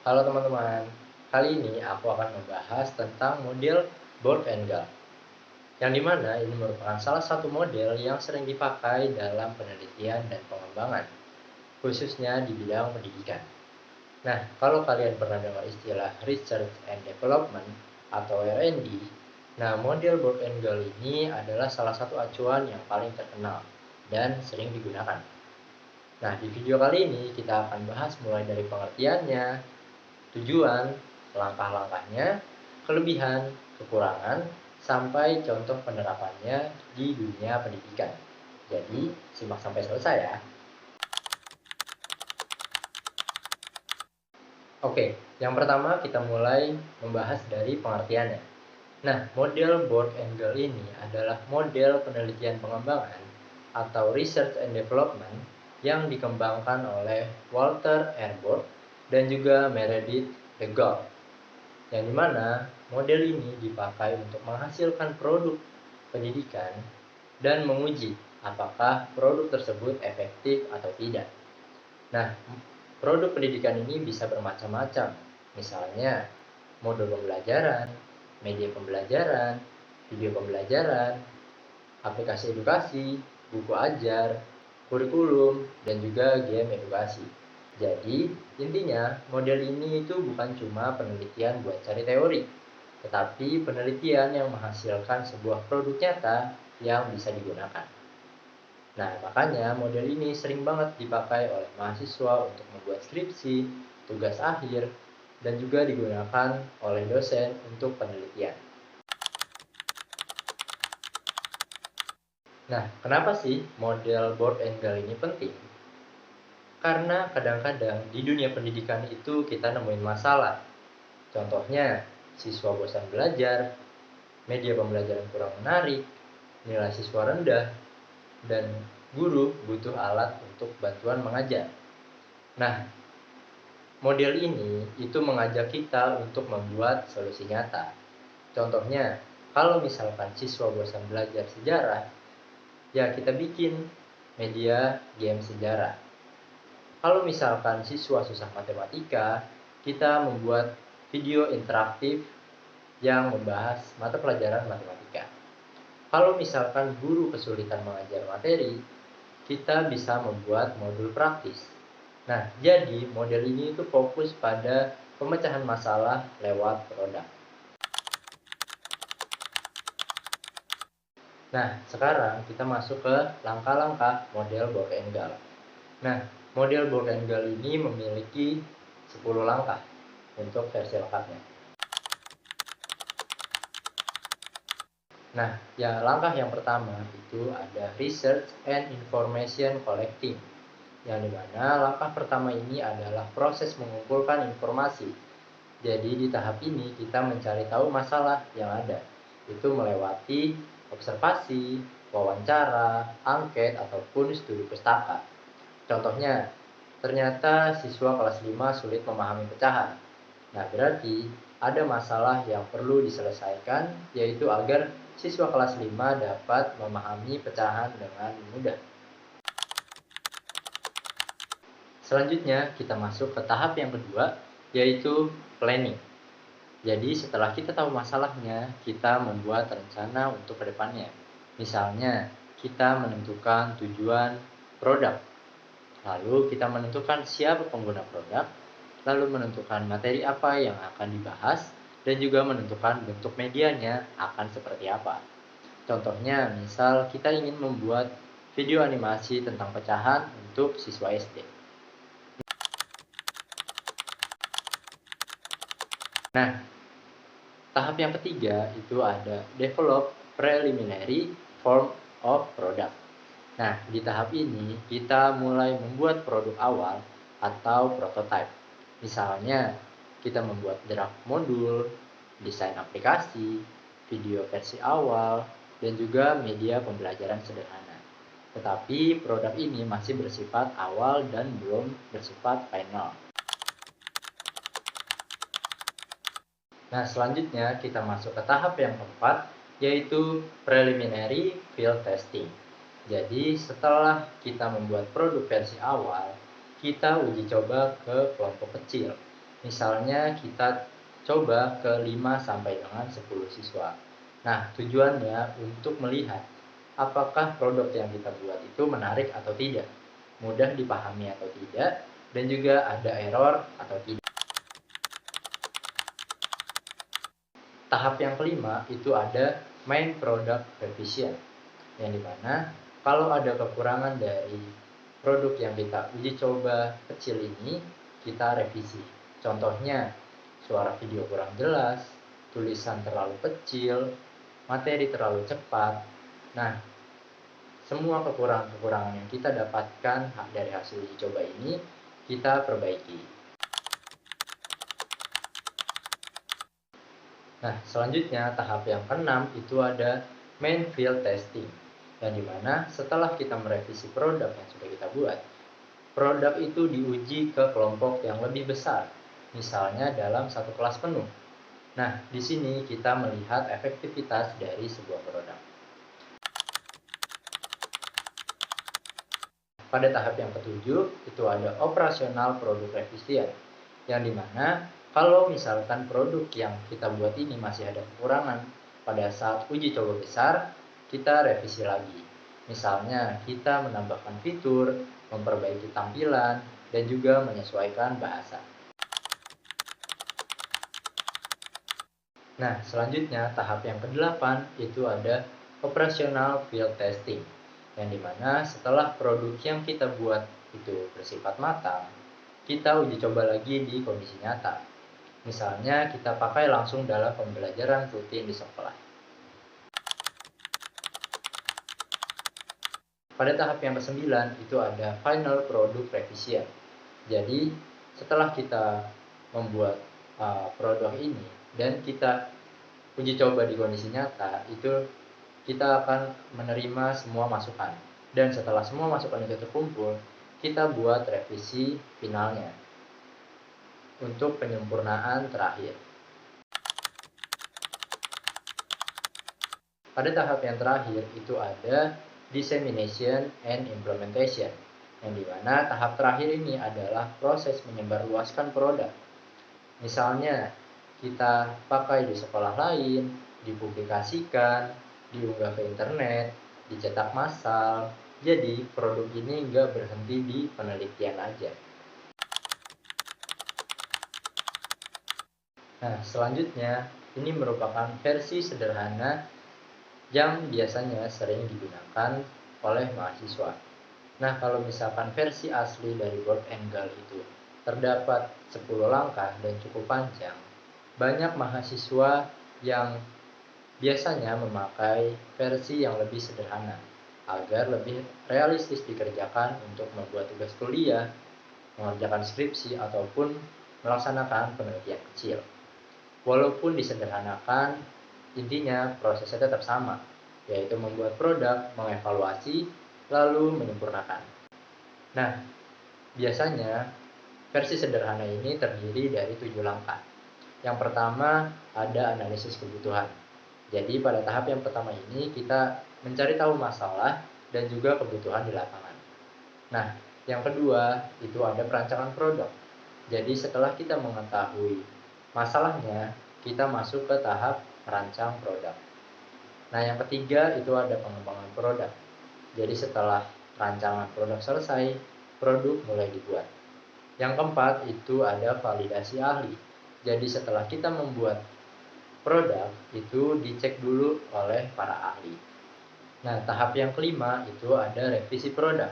Halo teman-teman, kali ini aku akan membahas tentang model Borg and Gall, yang dimana ini merupakan salah satu model yang sering dipakai dalam penelitian dan pengembangan, khususnya di bidang pendidikan. Nah, kalau kalian pernah dengar istilah Research and Development atau R&D, nah model Borg and Gall ini adalah salah satu acuan yang paling terkenal dan sering digunakan. Nah, di video kali ini kita akan bahas mulai dari pengertiannya, tujuan, langkah-langkahnya, kelebihan, kekurangan, sampai contoh penerapannya di dunia pendidikan. Jadi, simak sampai selesai ya. Oke, yang pertama kita mulai membahas dari pengertiannya. Nah, model Borg and Gall ini adalah model penelitian pengembangan atau Research and Development yang dikembangkan oleh Walter R. Borg dan juga Meredith de Gaulle, yang dimana model ini dipakai untuk menghasilkan produk pendidikan dan menguji apakah produk tersebut efektif atau tidak. Nah, produk pendidikan ini bisa bermacam-macam, misalnya modul pembelajaran, media pembelajaran, video pembelajaran, aplikasi edukasi, buku ajar, kurikulum, dan juga game edukasi. Jadi, intinya model ini itu bukan cuma penelitian buat cari teori, tetapi penelitian yang menghasilkan sebuah produk nyata yang bisa digunakan. Nah, makanya model ini sering banget dipakai oleh mahasiswa untuk membuat skripsi, tugas akhir, dan juga digunakan oleh dosen untuk penelitian. Nah, kenapa sih model Borg and Gall ini penting? Karena kadang-kadang di dunia pendidikan itu kita nemuin masalah. Contohnya, siswa bosan belajar, media pembelajaran kurang menarik, nilai siswa rendah, dan guru butuh alat untuk bantuan mengajar. Nah, model ini itu mengajak kita untuk membuat solusi nyata. Contohnya, kalau misalkan siswa bosan belajar sejarah, ya kita bikin media game sejarah. Kalau misalkan siswa susah matematika, kita membuat video interaktif yang membahas mata pelajaran matematika. Kalau misalkan guru kesulitan mengajar materi, kita bisa membuat modul praktis. Nah, jadi model ini itu fokus pada pemecahan masalah lewat produk. Nah, sekarang kita masuk ke langkah-langkah model Borg and Gall. Nah, model Borg and Gall ini memiliki 10 langkah untuk versi lengkapnya. Nah, langkah yang pertama itu ada Research and Information Collecting, yang dimana langkah pertama ini adalah proses mengumpulkan informasi. Jadi di tahap ini kita mencari tahu masalah yang ada, itu melewati observasi, wawancara, angket, ataupun studi pustaka. Contohnya, ternyata siswa kelas 5 sulit memahami pecahan. Nah, berarti ada masalah yang perlu diselesaikan, yaitu agar siswa kelas 5 dapat memahami pecahan dengan mudah. Selanjutnya, kita masuk ke tahap yang kedua, yaitu planning. Jadi, setelah kita tahu masalahnya, kita membuat rencana untuk kedepannya. Misalnya, kita menentukan tujuan produk, lalu kita menentukan siapa pengguna produk, lalu menentukan materi apa yang akan dibahas, dan juga menentukan bentuk medianya akan seperti apa. Contohnya, misal kita ingin membuat video animasi tentang pecahan untuk siswa SD. Nah, tahap yang ketiga itu ada develop preliminary form of product. Nah, di tahap ini kita mulai membuat produk awal atau prototype. Misalnya, kita membuat draft modul, desain aplikasi, video versi awal, dan juga media pembelajaran sederhana. Tetapi produk ini masih bersifat awal dan belum bersifat final. Nah, selanjutnya kita masuk ke tahap yang keempat, yaitu preliminary field testing. Jadi, setelah kita membuat produk versi awal, kita uji coba ke kelompok kecil. Misalnya kita coba ke 5 sampai dengan 10 siswa. Nah, tujuannya untuk melihat apakah produk yang kita buat itu menarik atau tidak, mudah dipahami atau tidak, dan juga ada error atau tidak. Tahap yang kelima itu ada main product revision, yang dimana kalau ada kekurangan dari produk yang kita uji coba kecil ini, kita revisi. Contohnya, suara video kurang jelas, tulisan terlalu kecil, materi terlalu cepat. Nah, semua kekurangan-kekurangan yang kita dapatkan dari hasil uji coba ini, kita perbaiki. Nah, selanjutnya tahap yang keenam itu ada main field testing, yang dimana setelah kita merevisi produk yang sudah kita buat, produk itu diuji ke kelompok yang lebih besar, misalnya dalam satu kelas penuh. Nah, di sini kita melihat efektivitas dari sebuah produk. Pada tahap yang ketujuh, itu ada operasional produk revision, yang dimana kalau misalkan produk yang kita buat ini masih ada kekurangan, pada saat uji coba besar, kita revisi lagi. Misalnya, kita menambahkan fitur, memperbaiki tampilan, dan juga menyesuaikan bahasa. Nah, selanjutnya tahap yang ke-8 itu ada operational field testing, yang dimana setelah produk yang kita buat itu bersifat matang, kita uji coba lagi di kondisi nyata. Misalnya kita pakai langsung dalam pembelajaran rutin di sekolah. Pada tahap yang ke-9 itu ada final product revision. Jadi setelah kita membuat produk ini dan kita uji coba di kondisi nyata, itu kita akan menerima semua masukan. Dan setelah semua masukan itu terkumpul, kita buat revisi finalnya untuk penyempurnaan terakhir. Pada tahap yang terakhir itu ada dissemination and implementation, yang dimana tahap terakhir ini adalah proses menyebarluaskan produk. Misalnya, kita pakai di sekolah lain, dipublikasikan, diunggah ke internet, dicetak massal. Jadi, produk ini nggak berhenti di penelitian aja. Nah, selanjutnya, ini merupakan versi sederhana yang biasanya sering digunakan oleh mahasiswa. Nah, kalau misalkan versi asli dari Board and Gal itu terdapat 10 langkah dan cukup panjang, banyak mahasiswa yang biasanya memakai versi yang lebih sederhana agar lebih realistis dikerjakan untuk membuat tugas kuliah, mengerjakan skripsi, ataupun melaksanakan penelitian kecil. Walaupun disederhanakan, intinya prosesnya tetap sama, yaitu membuat produk, mengevaluasi, lalu menyempurnakan. Nah, biasanya versi sederhana ini terdiri dari 7 langkah. Yang pertama ada analisis kebutuhan. Jadi pada tahap yang pertama ini kita mencari tahu masalah dan juga kebutuhan di lapangan. Nah, yang kedua itu ada perancangan produk. Jadi setelah kita mengetahui masalahnya, kita masuk ke tahap merancang produk. Nah, yang ketiga itu ada pengembangan produk. Jadi setelah rancangan produk selesai, produk mulai dibuat. Yang keempat itu ada validasi ahli. Jadi setelah kita membuat produk, itu dicek dulu oleh para ahli. Nah, tahap yang kelima itu ada revisi produk.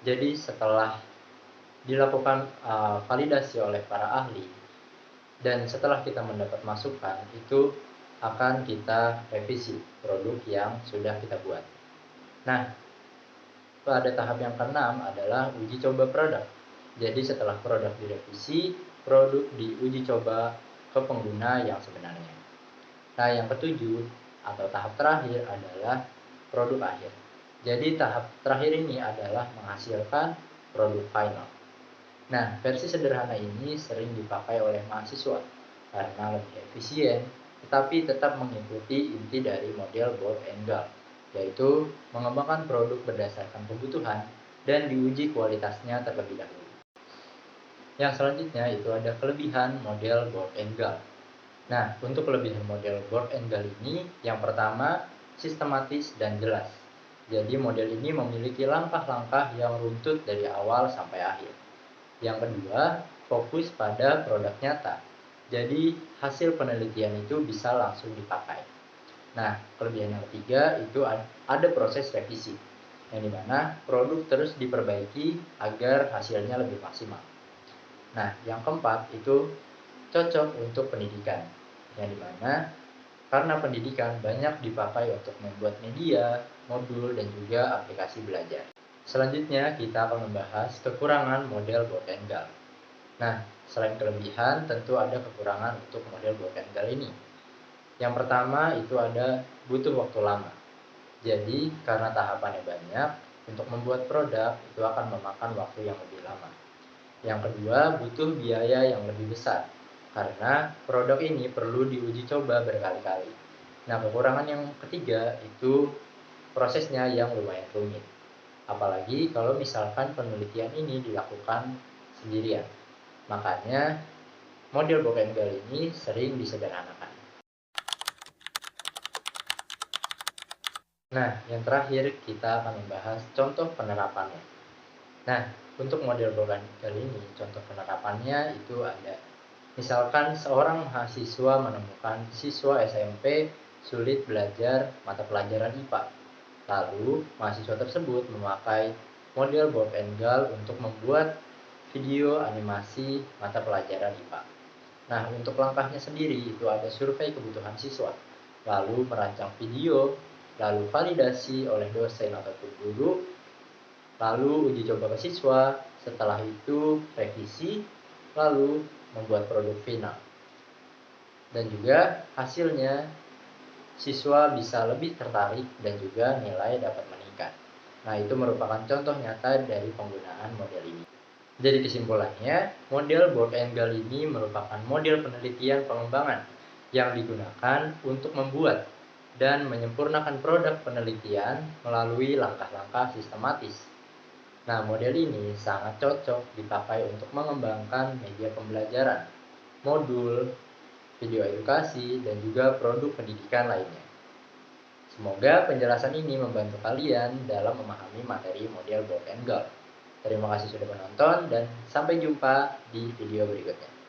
Jadi setelah dilakukan validasi oleh para ahli, dan setelah kita mendapat masukan, itu akan kita revisi produk yang sudah kita buat. Nah, pada tahap yang keenam adalah uji coba produk. Jadi setelah produk direvisi, produk diuji coba ke pengguna yang sebenarnya. Nah, yang ketujuh atau tahap terakhir adalah produk akhir. Jadi tahap terakhir ini adalah menghasilkan produk final. Nah, versi sederhana ini sering dipakai oleh mahasiswa karena lebih efisien, tetapi tetap mengikuti inti dari model Board and Gal, yaitu mengembangkan produk berdasarkan kebutuhan dan diuji kualitasnya terlebih dahulu. Yang selanjutnya itu ada kelebihan model board and gall. Nah, untuk kelebihan model board and gall ini, yang pertama sistematis dan jelas. Jadi model ini memiliki langkah-langkah yang runtut dari awal sampai akhir. Yang kedua, fokus pada produk nyata. Jadi hasil penelitian itu bisa langsung dipakai. Nah, kelebihan yang ketiga itu ada proses revisi, yang dimana produk terus diperbaiki agar hasilnya lebih maksimal. Nah, yang keempat itu cocok untuk pendidikan, yang dimana karena pendidikan banyak dipakai untuk membuat media, modul, dan juga aplikasi belajar. Selanjutnya, kita akan membahas kekurangan model board and gall. Nah, selain kelebihan, tentu ada kekurangan untuk model board and gall ini. Yang pertama itu ada butuh waktu lama. Jadi, karena tahapannya banyak, untuk membuat produk itu akan memakan waktu yang lebih lama. Yang kedua, butuh biaya yang lebih besar, karena produk ini perlu diuji coba berkali-kali. Nah, kekurangan yang ketiga itu prosesnya yang lumayan rumit. Apalagi kalau misalkan penelitian ini dilakukan sendirian. Makanya, model book and gall ini sering disederhanakan. Nah, yang terakhir kita akan membahas contoh penerapannya. Nah, untuk model book and gall ini, contoh penerapannya itu ada. Misalkan seorang mahasiswa menemukan siswa SMP sulit belajar mata pelajaran IPA. Lalu, mahasiswa tersebut memakai model book and gall untuk membuat video animasi mata pelajaran IPA. Nah, untuk langkahnya sendiri itu ada survei kebutuhan siswa, lalu merancang video, lalu validasi oleh dosen ataupun guru, lalu uji coba ke siswa, setelah itu revisi, lalu membuat produk final. Dan juga hasilnya siswa bisa lebih tertarik dan juga nilai dapat meningkat. Nah, itu merupakan contoh nyata dari penggunaan model ini. Jadi kesimpulannya, model board and gall ini merupakan model penelitian pengembangan yang digunakan untuk membuat dan menyempurnakan produk penelitian melalui langkah-langkah sistematis. Nah, model ini sangat cocok dipakai untuk mengembangkan media pembelajaran, modul, video edukasi, dan juga produk pendidikan lainnya. Semoga penjelasan ini membantu kalian dalam memahami materi model board and gall. Terima kasih sudah menonton dan sampai jumpa di video berikutnya.